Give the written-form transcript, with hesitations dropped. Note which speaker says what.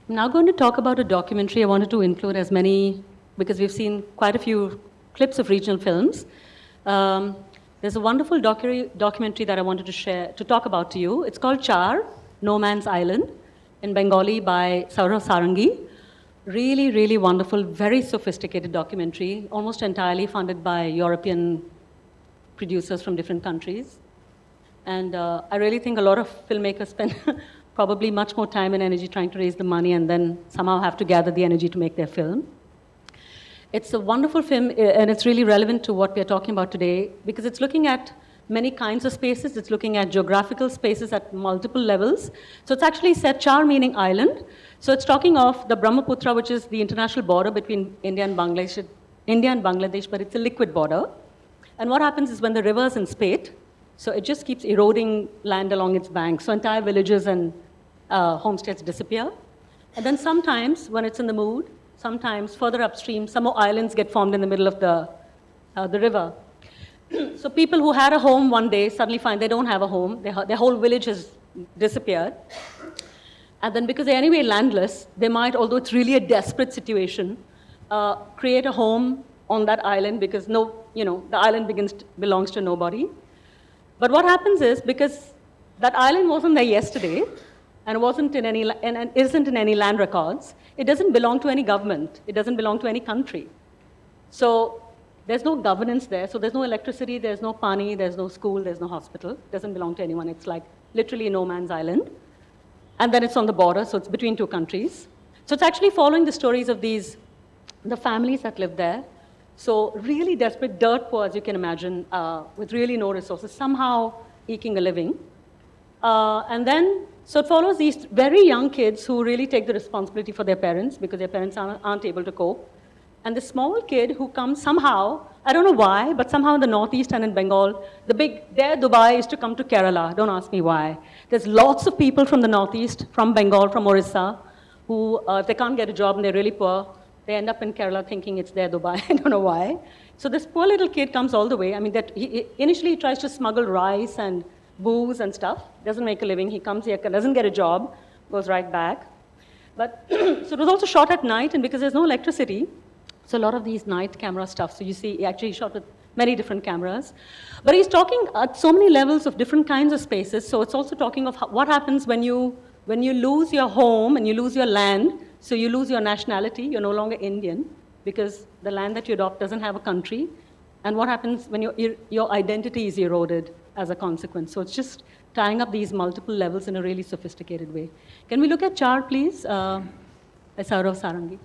Speaker 1: I'm now going to talk about a documentary. I wanted to include as many, because we've seen quite a few clips of regional films. There's a wonderful documentary that I wanted to share, to talk about to you. It's called Char, No Man's Island, in Bengali by Saurav Sarangi. Really, really wonderful, very sophisticated documentary, almost entirely funded by European producers from different countries. And I really think a lot of filmmakers spend probably much more time and energy trying to raise the money and then somehow have to gather the energy to make their film. It's a wonderful film, and it's really relevant to what we're talking about today, because it's looking at many kinds of spaces. It's looking at geographical spaces at multiple levels. So it's actually set Char meaning island. So it's talking of the Brahmaputra, which is the international border between India and Bangladesh, but it's a liquid border. And what happens is when the river's in spate, so it just keeps eroding land along its banks. So entire villages and homesteads disappear. And then sometimes, when it's in the mood, sometimes further upstream, some more islands get formed in the middle of the river. So people who had a home one day suddenly find they don't have a home. Their whole village has disappeared. And then because they're anyway landless, they might, although it's really a desperate situation, create a home on that island because the island belongs to nobody. But what happens is, because that island wasn't there yesterday, and wasn't in any, and isn't in any land records, it doesn't belong to any government. It doesn't belong to any country. So there's no governance there. So there's no electricity, there's no pani, there's no school, there's no hospital. It doesn't belong to anyone. It's like literally no man's island. And then it's on the border, so it's between two countries. So it's actually following the stories of the families that live there. So really desperate, dirt poor, as you can imagine, with really no resources, somehow eking a living. So it follows these very young kids who really take the responsibility for their parents because their parents aren't able to cope. And the small kid who comes somehow, I don't know why, but somehow in the Northeast and in Bengal, their Dubai is to come to Kerala. Don't ask me why. There's lots of people from the Northeast, from Bengal, from Orissa, who, if they can't get a job and they're really poor, they end up in Kerala thinking it's their Dubai. I don't know why. So this poor little kid comes all the way. I mean, initially he tries to smuggle rice and booze and stuff, doesn't make a living. He comes here, doesn't get a job, goes right back. But so it was also shot at night, and because there's no electricity, so a lot of these night camera stuff. So you see, he actually shot with many different cameras. But he's talking at so many levels of different kinds of spaces. So it's also talking of what happens when you lose your home and you lose your land. So you lose your nationality. You're no longer Indian because the land that you adopt doesn't have a country. And what happens when your identity is eroded as a consequence. So it's just tying up these multiple levels in a really sophisticated way. Can we look at Char, please? Saurav Sarangi.